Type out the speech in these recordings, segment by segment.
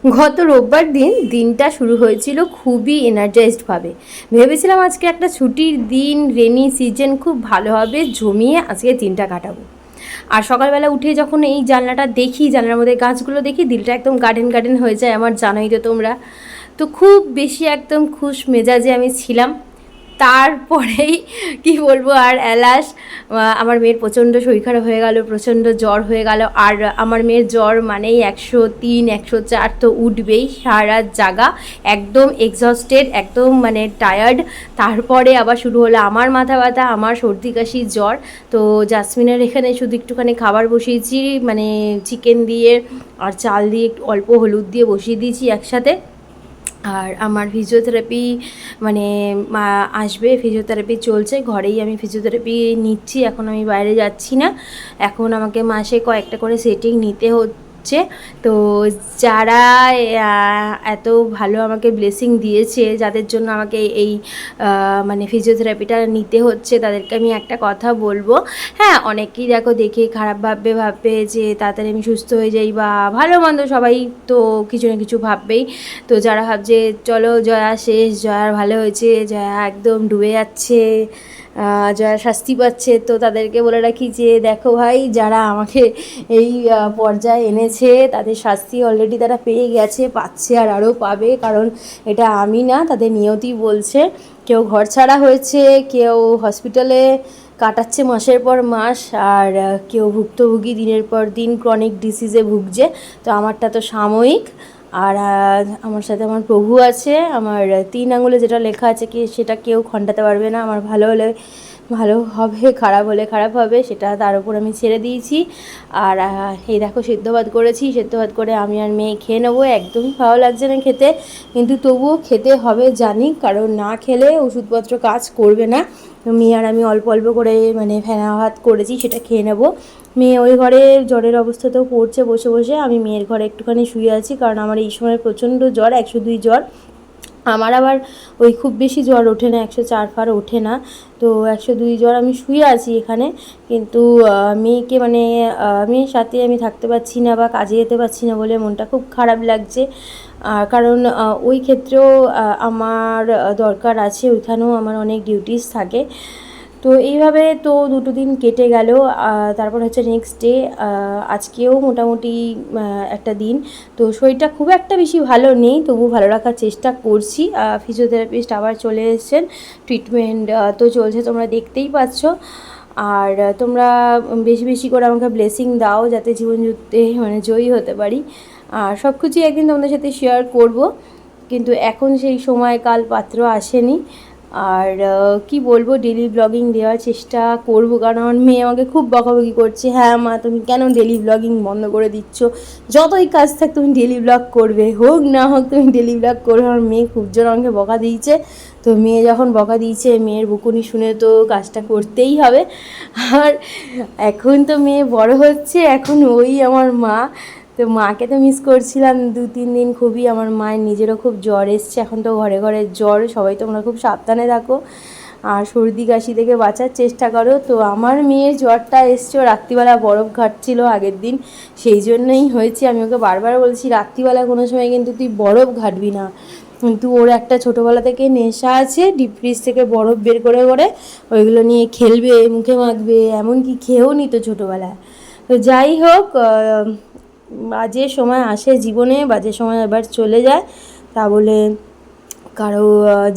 গত রোববার দিনটা শুরু হয়েছিল খুবই এনার্জাইজডভাবে। ভেবেছিলাম আজকে একটা ছুটির দিন, রেনি সিজন, খুব ভালোভাবে জমিয়ে আজকে দিনটা কাটাবো। আর সকালবেলা উঠে যখন এই জানলাটা দেখি, জানলার মধ্যে গাছগুলো দেখি, দিলটা একদম গার্ডেন গার্ডেন হয়ে যায় আমার, জানোই তো তোমরা। তো খুব বেশি একদম খুশ মেজাজে আমি ছিলাম। তারপরেই কি বলবো আর এলাস, আমার মেয়ের প্রচণ্ড শরীর খারাপ হয়ে গেল, প্রচণ্ড জ্বর হয়ে গেল। আর আমার মেয়ের জ্বর মানেই 103 104 তো উঠবেই, সারা রাত জাগা, একদম এক্সস্টেড, একদম মানে টায়ার্ড। তারপরে আবার শুরু হলো আমার মাথা ব্যথা, আমার সর্দি কাশি জ্বর। তো জাসমিনের এখানে শুধু একটুখানি খাবার বসিয়েছি, মানে চিকেন দিয়ে আর চাল দিয়ে একটু অল্প হলুদ দিয়ে বসিয়ে দিয়েছি একসাথে। আর আমার ফিজিওথেরাপি মানে আসবে, ফিজিওথেরাপি চলছে, ঘরেই আমি ফিজিওথেরাপি নিচ্ছি, এখন আমি বাইরে যাচ্ছি না। এখন আমাকে মাসে কয়েকটা করে সেটিং নিতে হচ্ছে। তো যারা এত ভালো আমাকে ব্লেসিং দিয়েছে, যাদের জন্য আমাকে এই মানে ফিজিওথেরাপিটা নিতে হচ্ছে, তাদেরকে আমি একটা কথা বলবো। হ্যাঁ, অনেকেই দেখো দেখে খারাপ ভাববে যে তাড়াতাড়ি আমি সুস্থ হয়ে যাই, বা ভালো মন্দ সবাই তো কিছু না কিছু ভাববেই। তো যারা ভাবছে চলো জয়া শেষ, জয়ার ভালো হয়েছে, জয়া একদম ডুবে যাচ্ছে, জয়া শাস্তি পাচ্ছে, তো তাদেরকে বলে রাখি যে দেখো ভাই, যারা আমাকে এই পর্যায়ে এনেছে তাদের শাস্তি অলরেডি তারা পেয়ে গেছে, পাচ্ছে, আর আরও পাবে, কারণ এটা আমি না, তাদের নিয়তি বলছে। কেউ ঘর ছাড়া হয়েছে, কেউ হসপিটালে কাটাচ্ছে মাসের পর মাস, আর কেউ ভুক্তভোগী দিনের পর দিন ক্রনিক ডিসিজে ভুগছে। তো আমারটা তো সাময়িক। আর আমার সাথে আমার প্রভু আছে, আমার 3 আঙুলে যেটা লেখা আছে কি সেটা কেউ খণ্ডাতে পারবে না। আমার ভালো হলে ভালো হবে, খারাপ হলে খারাপ হবে, সেটা তার উপর আমি ছেড়ে দিয়েছি। আর এই দেখো সেদ্ধ ভাত করেছি, সেদ্ধ ভাত করে আমি আর মেয়ে খেয়ে নেবো। একদমই ভালো লাগছে না খেতে, কিন্তু তবুও খেতে হবে জানি, কারণ না খেলে ওষুধপত্র কাজ করবে না। মেয়ে আর আমি অল্প অল্প করে মানে ফেনা ভাত করেছি, সেটা খেয়ে নেবো। মেয়ে ওই ঘরে জ্বরের অবস্থাতেও পড়ছে বসে বসে, আমি মেয়ের ঘরে একটুখানি শুয়ে আছি, কারণ আমার এই সময় প্রচণ্ড জ্বর, 102 জ্বর। আমার আবার ওই খুব বেশি জ্বর ওঠে না, 104 ফার ওঠে না, তো 102 জ্বর। আমি শুয়ে আছি এখানে, কিন্তু মেয়েকে মানে মেয়ের সাথে আমি থাকতে পারছি না বা কাজে যেতে পারছি না বলে মনটা খুব খারাপ লাগছে। কারণ ওই ক্ষেত্রেও আমার দরকার আছে, ওইখানেও আমার অনেক ডিউটিস থাকে। তো এইভাবে তো 2 দিন কেটে গেল। তারপর হচ্ছে নেক্সট ডে, আজকেও মোটামুটি একটা দিন। তো শরীরটা খুব একটা বেশি ভালো নেই, তবু ভালো রাখার চেষ্টা করছি। ফিজিওথেরাপিস্ট আবার চলে এসেছেন, ট্রিটমেন্ট তো চলছে, তোমরা দেখতেই পাচ্ছ। আর তোমরা বেশি বেশি করে আমাকে ব্লেসিং দাও, যাতে জীবন যুদ্ধে মানে জয়ী হতে পারি। আর সব কিছুই একদিন তোমাদের সাথে শেয়ার করব, কিন্তু এখন সেই সময়কাল পাত্র আসেনি। আর কি বলবো, ডেলি ব্লগিং দেওয়ার চেষ্টা করব, কারণ আমার মেয়ে আমাকে খুব বকাবকি করছে, হ্যাঁ মা তুমি কেন ডেলি ব্লগিং বন্ধ করে দিচ্ছ, যতই কাজ থাক তুমি ডেলি ব্লগ করবে, হোক না হোক তুমি ডেলি ব্লগ করবে। আমার মেয়ে খুব জোর আমাকে বকা দিয়েছে, তো মেয়ে যখন বকা দিয়েছে, মেয়ের বকুনি শুনে তো কাজটা করতেই হবে। আর এখন তো মেয়ে বড় হচ্ছে, এখন ওই আমার মা, তো মাকে তো মিস করছিলাম 2-3 দিন খুবই। আমার মায়ের নিজেরও খুব জ্বর এসছে, এখন তো ঘরে ঘরে জ্বর, সবাই তোমরা খুব সাবধানে থাকো আর সর্দি কাশি থেকে বাঁচার চেষ্টা করো। তো আমার মেয়ের জ্বরটা এসছে, রাত্রিবেলা বরফ ঘাটছিল আগের দিন, সেই জন্যই হয়েছে। আমি ওকে বারবার বলছি রাত্রিবেলা কোনো সময় কিন্তু তুই বরফ ঘাটবি না, কিন্তু ওর একটা ছোটোবেলা থেকে নেশা আছে, ডিপ ফ্রিজ থেকে বরফ বের করে করে ওইগুলো নিয়ে খেলবে, মুখে মাখবে, এমনকি খেয়েও নিত ছোটোবেলায়। তো যাই হোক, বাজে সময় আসে জীবনে, বাজে সময় এবার চলে যায়, তা বলে কারো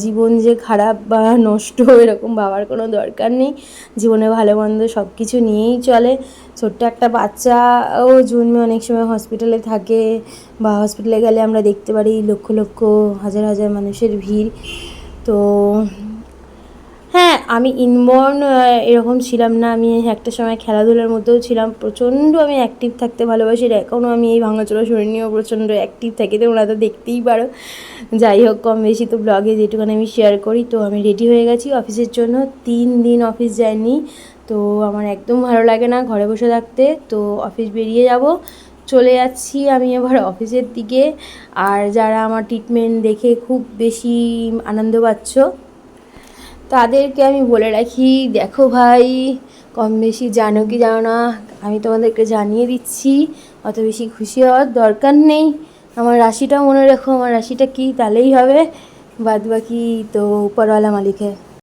জীবন যে খারাপ বা নষ্ট এরকম ভাবার কোনো দরকার নেই। জীবনে ভালো মন্দ সব কিছু নিয়েই চলে। ছোট্ট একটা বাচ্চাও জন্মে অনেক সময় হসপিটালে থাকে, বা হসপিটালে গেলে আমরা দেখতে পারি লক্ষ লক্ষ হাজার হাজার মানুষের ভিড়। তো হ্যাঁ, আমি ইনবর্ন এরকম ছিলাম না, আমি একটা সময় খেলাধুলার মধ্যেও ছিলাম, প্রচণ্ড আমি অ্যাক্টিভ থাকতে ভালোবাসি। এখনও আমি এই ভাঙাচোরা শরীর নিয়েও প্রচণ্ড অ্যাক্টিভ থাকি, তোমরা তো দেখতেই পারো। যাই হোক, কম বেশি তো ব্লগে যেটুকুনি আমি শেয়ার করি। তো আমি রেডি হয়ে গেছি অফিসের জন্য, 3 দিন অফিস যায়নি, তো আমার একদম ভালো লাগে না ঘরে বসে থাকতে। তো অফিস বেরিয়ে যাব, চলে যাচ্ছি আমি এবার অফিসের দিকে। আর যারা আমার ট্রিটমেন্ট দেখে খুব বেশি আনন্দ পাচ্ছ, তাদেরকে আমি বলে রাখি, দেখো ভাই, কম বেশি জানো কি জানো না, আমি তোমাদেরকে জানিয়ে দিচ্ছি, অত বেশি খুশি হওয়ার দরকার নেই। আমার রাশিটাও মনে রেখো, আমার রাশিটা কী তাহলেই হবে, বাদ বাকি তো উপরওয়ালা মালিকের।